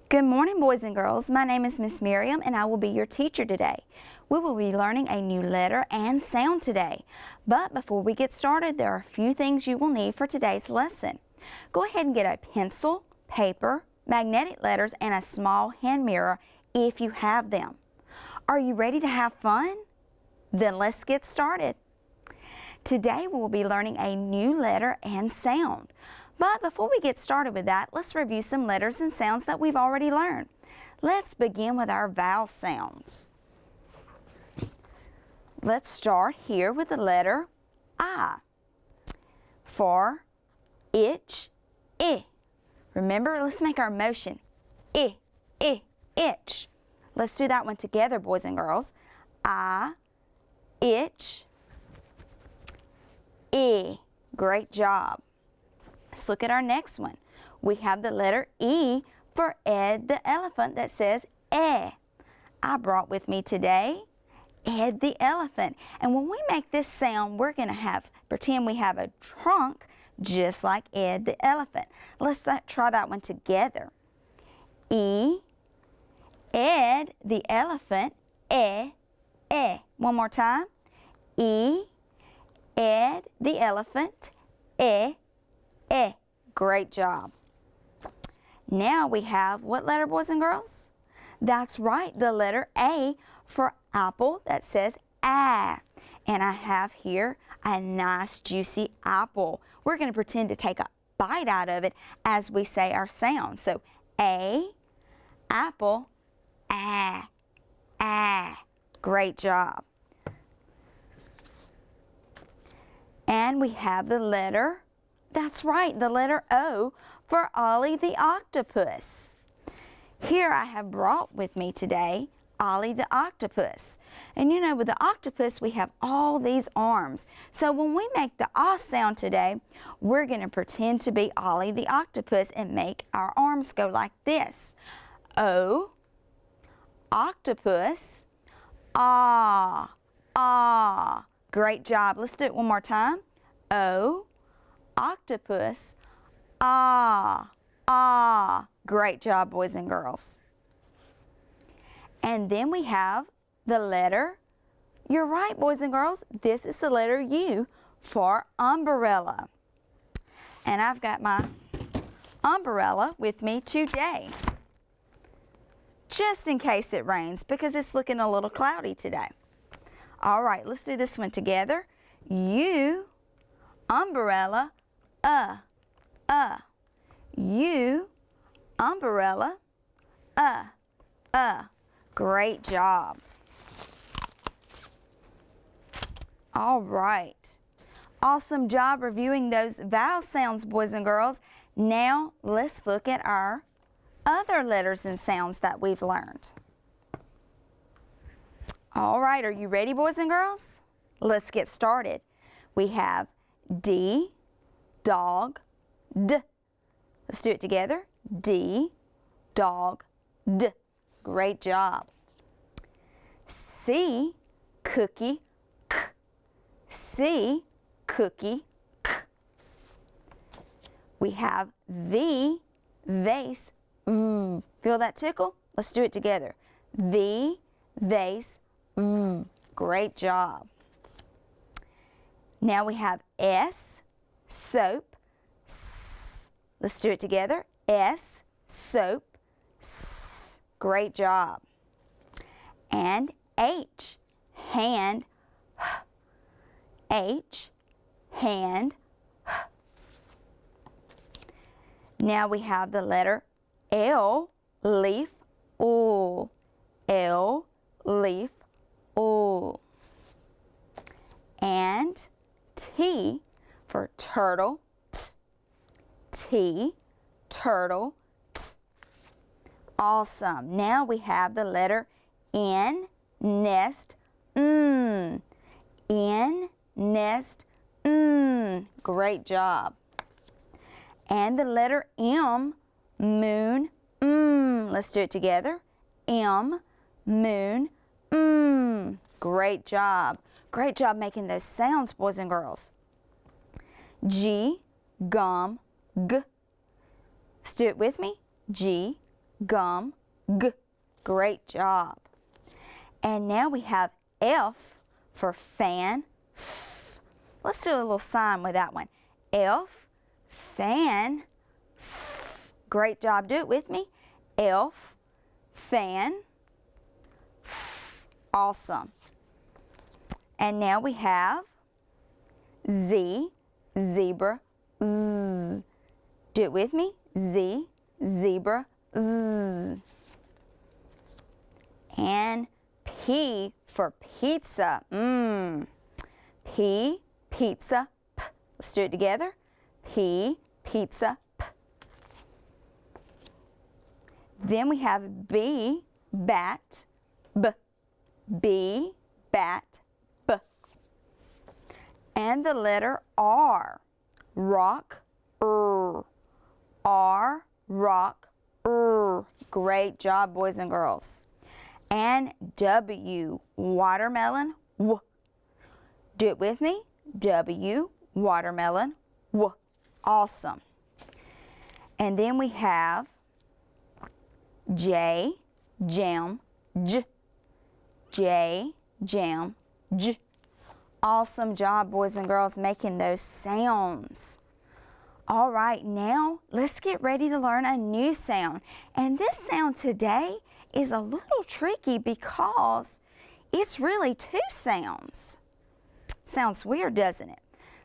Good morning, boys and girls. My name is Miss Miriam, and I will be your teacher today. We will be learning a new letter and sound today. But before we get started, there are a few things you will need for today's lesson. Go ahead and get a pencil, paper, magnetic letters, and a small hand mirror if you have them. Are you ready to have fun? Then let's get started. Today we will be learning a new letter and sound. But before we get started with that, let's review some letters and sounds that we've already learned. Let's begin with our vowel sounds. Let's start here with the letter I. For itch, I. Remember, let's make our motion. I, itch. Let's do that one together, boys and girls. I, itch, I. Great job. Let's look at our next one. We have the letter E for Ed the elephant that says eh. I brought with me today Ed the elephant. And when we make this sound, we're going to pretend we have a trunk just like Ed the elephant. Let's try that one together. E, Ed the elephant, eh, eh. One more time. E, Ed the elephant, eh, eh. Great job. Now we have what letter, boys and girls? That's right, the letter A for apple that says ah. And I have here a nice juicy apple. We're going to pretend to take a bite out of it as we say our sound. So A, apple, ah, ah. Great job. And we have the letter, that's right, the letter O for Ollie the octopus. Here I have brought with me today Ollie the octopus. And you know, with the octopus, we have all these arms. So when we make the ah sound today, we're going to pretend to be Ollie the octopus and make our arms go like this. O, octopus, ah, ah. Great job. Let's do it one more time. O, octopus, ah, ah. Great job, boys and girls. And then we have the letter, you're right, boys and girls, this is the letter U for umbrella. And I've got my umbrella with me today, just in case it rains, because it's looking a little cloudy today. All right, let's do this one together. U, umbrella, U, umbrella, Great job. All right. Awesome job reviewing those vowel sounds, boys and girls. Now let's look at our other letters and sounds that we've learned. All right, are you ready, boys and girls? Let's get started. We have D, dog, D. Let's do it together. D, dog, D. Great job. C, cookie, K. C, cookie, K. We have V, vase, V. Feel that tickle? Let's do it together. V, vase, V. Great job. Now we have S, soap, S. Let's do it together. S, soap, S. Great job. And H, hand, H, hand. Now we have the letter L, leaf, L, L, leaf, L. And T for turtle, T, turtle, T. Awesome. Now we have the letter N, nest, N, nest, Great job. And the letter M, moon, Let's do it together. M, moon, Great job. Great job making those sounds, boys and girls. G, gum, G. Let's do it with me. G, gum, g. Great job. And now we have F for fan, f. Let's do a little sign with that one. F, fan, f. Great job. Do it with me. F, fan, f. Awesome. And now we have Z, zebra, z. Do it with me. Z, zebra, z. And P for pizza. P, pizza, p. Let's do it together. P, pizza, p. Then we have B, bat, b. B, bat, b. And the letter R, rock, R, rock, Great job, boys and girls. And W, watermelon, w. Do it with me. W, watermelon, w. Awesome. And then we have J, jam, j. J, jam, j. Awesome job, boys and girls, making those sounds. All right, now let's get ready to learn a new sound. And this sound today is a little tricky because it's really two sounds. Sounds weird, doesn't it?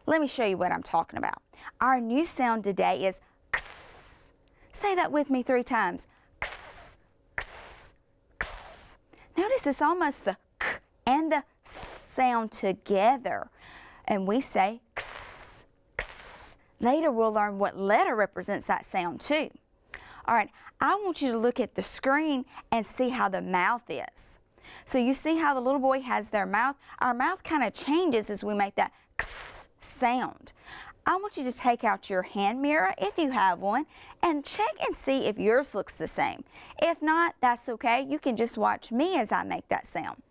Let me show you what I'm talking about. Our new sound today is ks. Say that with me 3 times. Ks, ks, ks. Notice it's almost the k and the s sound together. And we say ks, ks. Later we'll learn what letter represents that sound too. All right, I want you to look at the screen and see how the mouth is. So you see how the little boy has their mouth? Our mouth kind of changes as we make that ks sound. I want you to take out your hand mirror, if you have one, and check and see if yours looks the same. If not, that's okay. You can just watch me as I make that sound.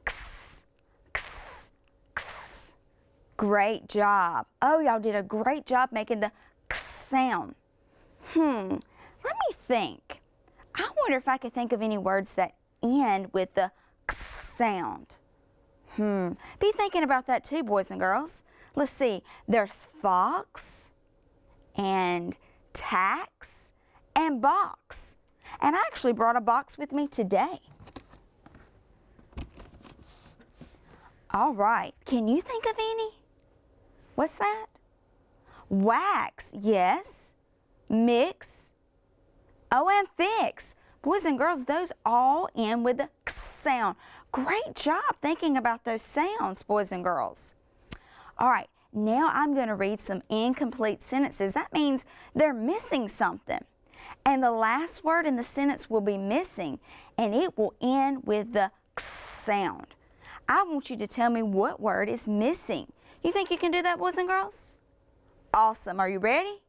Ks, ks, ks. Great job. Oh, y'all did a great job making the ks sound. Let me think. I wonder if I could think of any words that end with the ks sound. Be thinking about that too, boys and girls. Let's see. There's fox and tax and box. And I actually brought a box with me today. All right. Can you think of any? What's that? Wax, yes. Mix. Oh, and fix. Boys and girls, those all end with the ks sound. Great job thinking about those sounds, boys and girls. All right, now I'm going to read some incomplete sentences. That means they're missing something. And the last word in the sentence will be missing, and it will end with the ks sound. I want you to tell me what word is missing. You think you can do that, boys and girls? Awesome. Are you ready?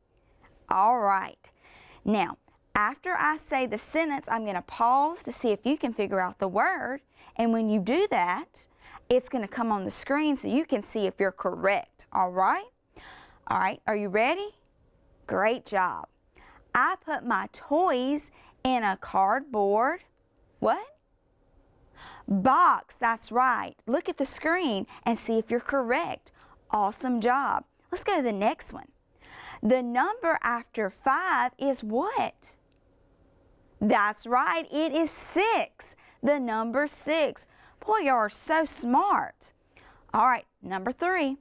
All right. Now, after I say the sentence, I'm going to pause to see if you can figure out the word. And when you do that, it's going to come on the screen so you can see if you're correct. All right? All right. Are you ready? Great job. I put my toys in a cardboard. What? Box. That's right. Look at the screen and see if you're correct. Awesome job. Let's go to the next one. The number after 5 is what? That's right. It is 6. The number 6. Boy, you are so smart. All right, number 3.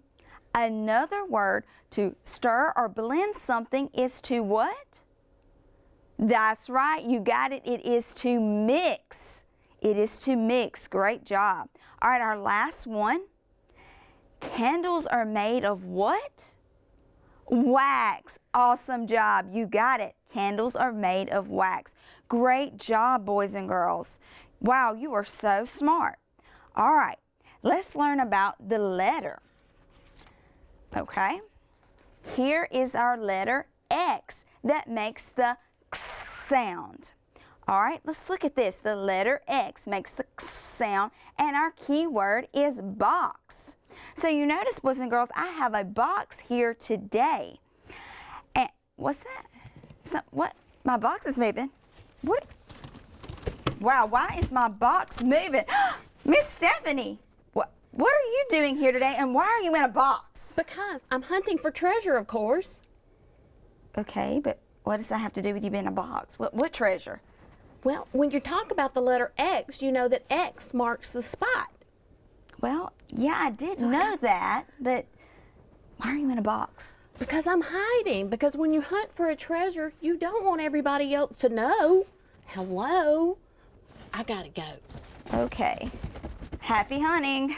Another word to stir or blend something is to what? That's right. You got it. It is to mix. It is to mix. Great job. All right, our last one. Candles are made of what? Wax. Awesome job. You got it. Candles are made of wax. Great job, boys and girls. Wow, you are so smart. All right, let's learn about the letter. Okay, here is our letter X that makes the X sound. All right, let's look at this. The letter X makes the X sound, and our key word is box. So you notice, boys and girls, I have a box here today. And what's that? What? My box is moving. What? Wow, why is my box moving? Miss Stephanie, what are you doing here today, and why are you in a box? Because I'm hunting for treasure, of course. Okay, but what does that have to do with you being in a box? What treasure? Well, when you talk about the letter X, you know that X marks the spot. Well, yeah, I did know that, but why are you in a box? Because I'm hiding. Because when you hunt for a treasure, you don't want everybody else to know. Hello? I gotta go. Okay. Happy hunting.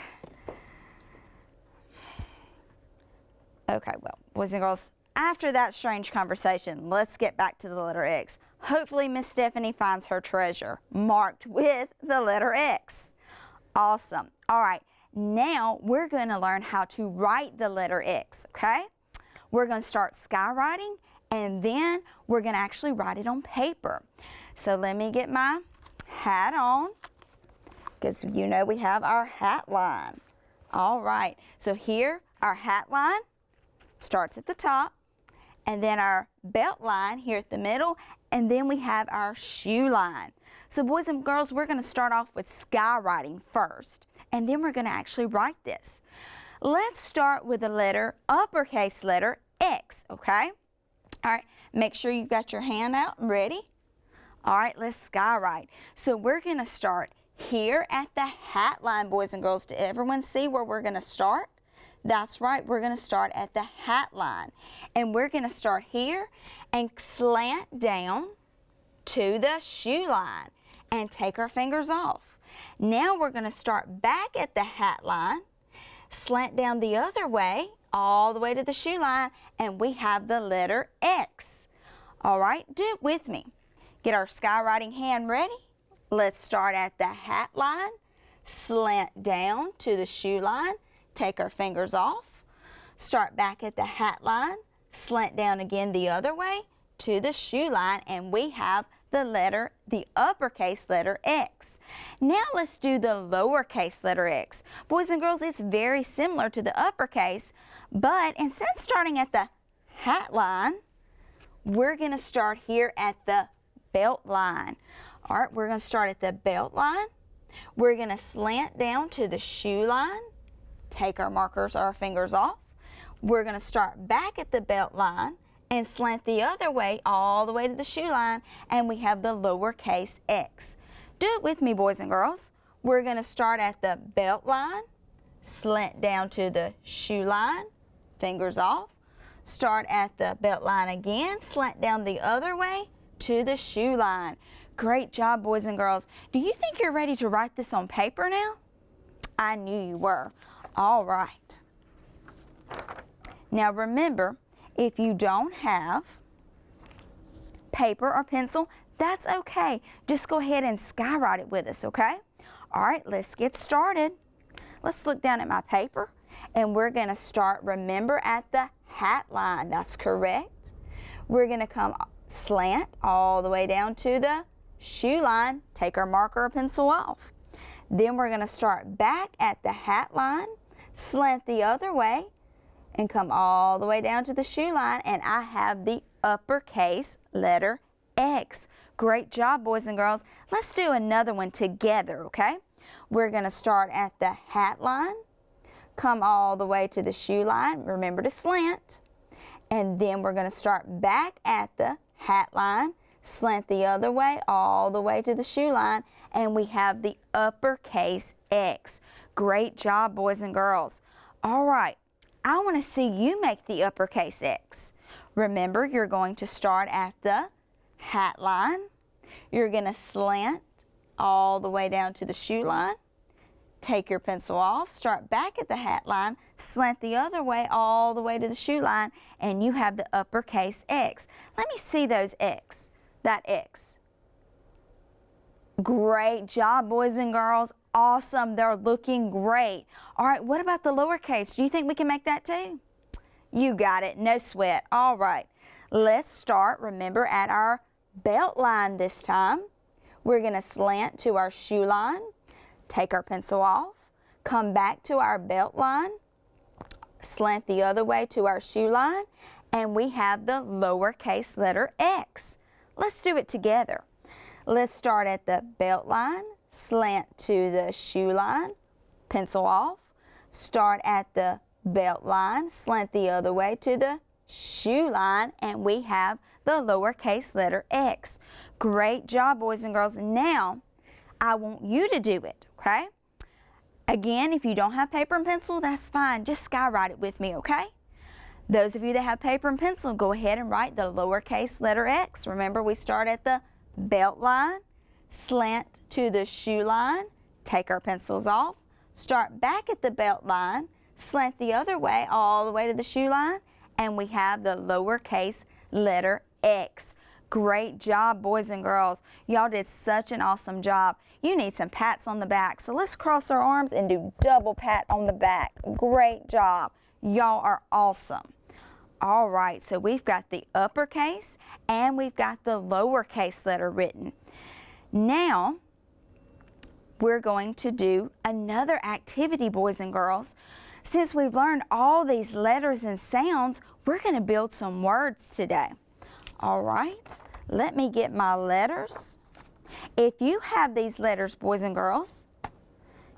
Okay, well, boys and girls, after that strange conversation, let's get back to the letter X. Hopefully, Miss Stephanie finds her treasure marked with the letter X. Awesome. All right, now we're going to learn how to write the letter X, okay? We're going to start skywriting, and then we're going to actually write it on paper. So let me get my hat on, because you know we have our hat line. All right, so here our hat line starts at the top, and then our belt line here at the middle, and then we have our shoe line. So boys and girls, we're going to start off with skywriting first, and then we're going to actually write this. Let's start with the letter, uppercase letter X, okay? All right, make sure you got your hand out and ready. All right, let's skywrite. So we're going to start here at the hat line, boys and girls. Did everyone see where we're going to start? That's right, we're going to start at the hat line. And we're going to start here and slant down to the shoe line and take our fingers off. Now we're going to start back at the hat line, slant down the other way, all the way to the shoe line, and we have the letter X. All right, do it with me. Get our skywriting hand ready. Let's start at the hat line, slant down to the shoe line, take our fingers off, start back at the hat line, slant down again the other way to the shoe line, and we have the uppercase letter X. Now let's do the lowercase letter X. Boys and girls, it's very similar to the uppercase, but instead of starting at the hat line, we're going to start here at the belt line. All right, we're going to start at the belt line. We're going to slant down to the shoe line, take our markers or our fingers off. We're going to start back at the belt line and slant the other way all the way to the shoe line, and we have the lowercase X. Do it with me, boys and girls. We're going to start at the belt line, slant down to the shoe line, fingers off. Start at the belt line again, slant down the other way to the shoe line. Great job, boys and girls. Do you think you're ready to write this on paper now? I knew you were. All right. Now remember, if you don't have paper or pencil, that's okay. Just go ahead and skywrite it with us, okay? All right, let's get started. Let's look down at my paper, and we're going to start, remember, at the hat line. That's correct. We're going to come slant all the way down to the shoe line. Take our marker or pencil off. Then we're going to start back at the hat line, slant the other way, and come all the way down to the shoe line, and I have the uppercase letter X. Great job, boys and girls. Let's do another one together, okay? We're going to start at the hat line, come all the way to the shoe line, remember to slant, and then we're going to start back at the hat line, slant the other way, all the way to the shoe line, and we have the uppercase X. Great job, boys and girls. All right, I want to see you make the uppercase X. Remember, you're going to start at the hat line. You're going to slant all the way down to the shoe line. Take your pencil off, start back at the hat line, slant the other way all the way to the shoe line, and you have the uppercase X. Let me see those X, that X. Great job, boys and girls. Awesome, they're looking great. All right, what about the lowercase? Do you think we can make that too? You got it, no sweat. All right, let's start, remember, at our belt line this time. We're gonna slant to our shoe line, take our pencil off, come back to our belt line, slant the other way to our shoe line, and we have the lowercase letter X. Let's do it together. Let's start at the belt line, slant to the shoe line, pencil off. Start at the belt line, slant the other way to the shoe line, and we have the lowercase letter X. Great job, boys and girls. Now, I want you to do it, okay? Again, if you don't have paper and pencil, that's fine. Just skywrite it with me, okay? Those of you that have paper and pencil, go ahead and write the lowercase letter X. Remember, we start at the belt line, slant to the shoe line, take our pencils off, start back at the belt line, slant the other way all the way to the shoe line, and we have the lowercase letter X. Great job, boys and girls. Y'all did such an awesome job. You need some pats on the back. So let's cross our arms and do double pat on the back. Great job. Y'all are awesome. All right, so we've got the uppercase and we've got the lowercase letter written. Now, we're going to do another activity, boys and girls. Since we've learned all these letters and sounds, we're going to build some words today. All right, let me get my letters. If you have these letters, boys and girls,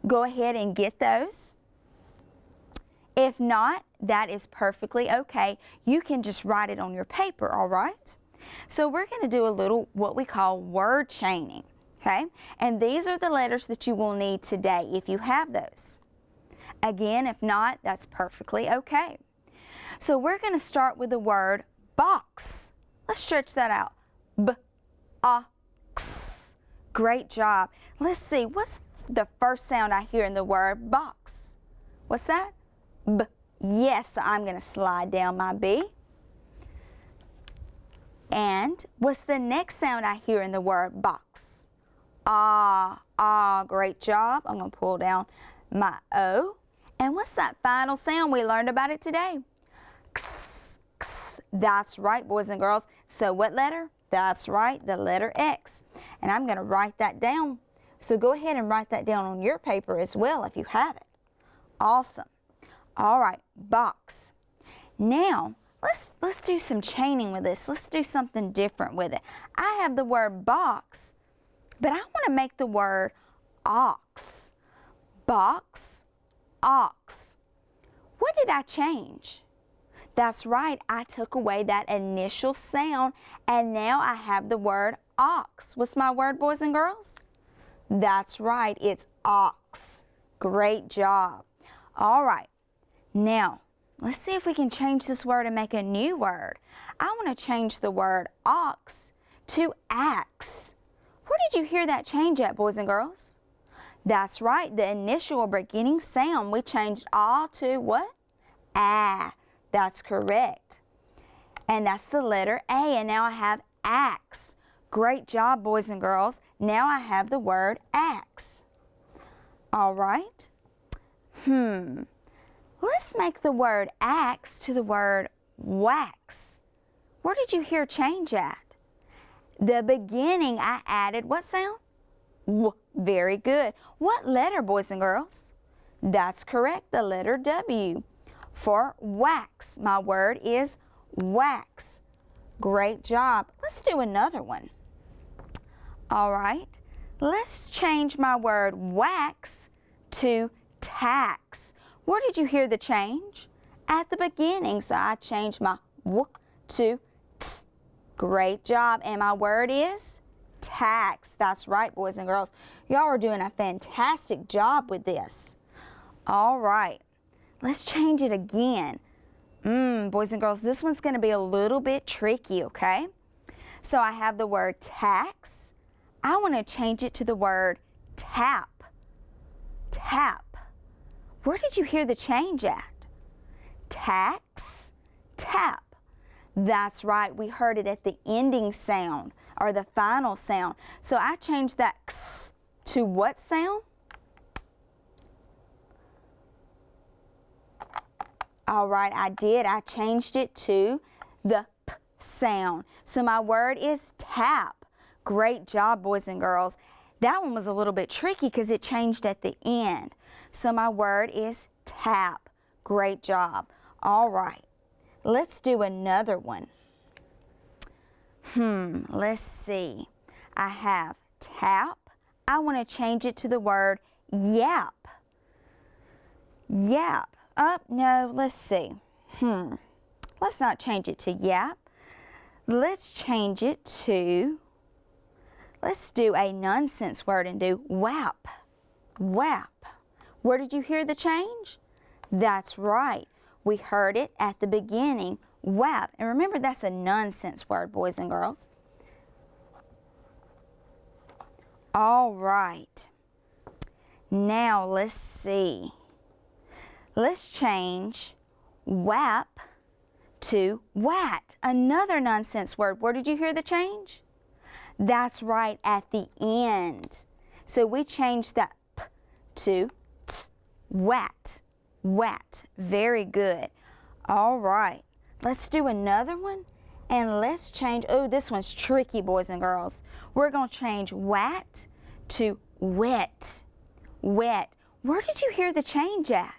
go ahead and get those. If not, that is perfectly okay. You can just write it on your paper, all right? So we're going to do a little what we call word chaining, okay? And these are the letters that you will need today if you have those. Again, if not, that's perfectly okay. So we're going to start with the word box. Let's stretch that out. B-A-X. Great job. Let's see, what's the first sound I hear in the word box? What's that? B. Yes, so I'm going to slide down my B. And what's the next sound I hear in the word box? Ah, ah, great job. I'm going to pull down my O. And what's that final sound we learned about it today? X, x. That's right, boys and girls. So what letter? That's right, the letter X. And I'm going to write that down. So go ahead and write that down on your paper as well if you have it. Awesome. All right, box. Now, let's do some chaining with this. Let's do something different with it. I have the word box, but I want to make the word ox. Box, ox. What did I change? That's right, I took away that initial sound, and now I have the word ox. What's my word, boys and girls? That's right, it's ox. Great job. All right, now let's see if we can change this word and make a new word. I want to change the word ox to axe. Where did you hear that change at, boys and girls? That's right, the initial or beginning sound, we changed ah to what? Ah. That's correct. And that's the letter A, and now I have axe. Great job, boys and girls. Now I have the word axe. All right. Let's make the word axe to the word wax. Where did you hear change at? The beginning, I added what sound? W. Very good. What letter, boys and girls? That's correct, the letter W. For wax, my word is wax. Great job. Let's do another one. All right, let's change my word wax to tax. Where did you hear the change? At the beginning, so I changed my w to t. Great job, and my word is tax. That's right, boys and girls. Y'all are doing a fantastic job with this. All right. Let's change it again. Boys and girls, this one's going to be a little bit tricky, okay? So I have the word tax. I want to change it to the word tap. Tap. Where did you hear the change at? Tax, tap. That's right, we heard it at the ending sound, or the final sound. So I changed that x to what sound? All right, I did. I changed it to the p sound. So my word is tap. Great job, boys and girls. That one was a little bit tricky because it changed at the end. So my word is tap. Great job. All right, let's do another one. Let's see. I have tap, I want to change it to the word yap. Yap. No, let's see. Let's not change it to yap. Let's change it to, let's do a nonsense word and do whap. Whap. Where did you hear the change? That's right. We heard it at the beginning, whap. And remember, that's a nonsense word, boys and girls. All right. Now let's see. Let's change whap to wat, another nonsense word. Where did you hear the change? That's right, at the end. So we changed that p to t, wat, wat. Very good. All right, let's do another one, and let's change, oh, this one's tricky, boys and girls. We're going to change wat to wet, wet. Where did you hear the change at?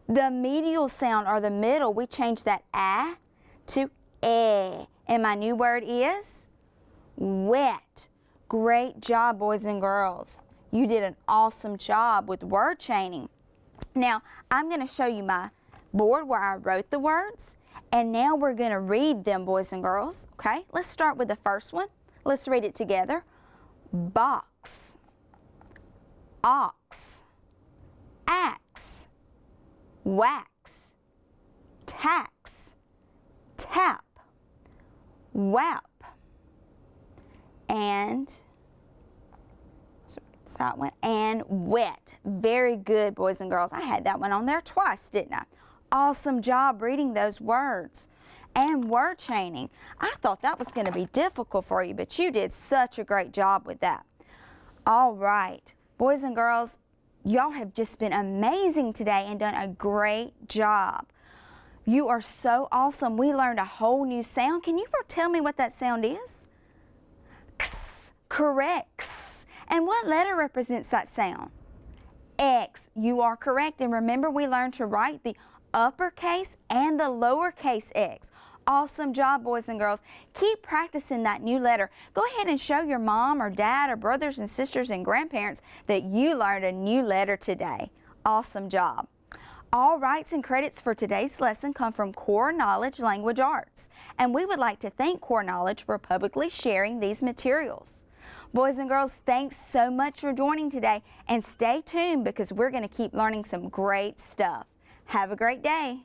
The medial sound, or the middle, we changed that ah to eh. And my new word is wet. Great job, boys and girls. You did an awesome job with word chaining. Now, I'm going to show you my board where I wrote the words, and now we're going to read them, boys and girls. Okay, let's start with the first one. Let's read it together. Box, ox, axe, wax, tax, tap, whap, and that one, and wet. Very good, boys and girls. I had that one on there twice, didn't I? Awesome job reading those words and word chaining. I thought that was going to be difficult for you, but you did such a great job with that. All right, boys and girls, y'all have just been amazing today and done a great job. You are so awesome. We learned a whole new sound. Can you tell me what that sound is? X, correct. X. And what letter represents that sound? X. You are correct. And remember, we learned to write the uppercase and the lowercase x. Awesome job, boys and girls. Keep practicing that new letter. Go ahead and show your mom or dad or brothers and sisters and grandparents that you learned a new letter today. Awesome job. All rights and credits for today's lesson come from Core Knowledge Language Arts, and we would like to thank Core Knowledge for publicly sharing these materials. Boys and girls, thanks so much for joining today, and stay tuned because we're going to keep learning some great stuff. Have a great day.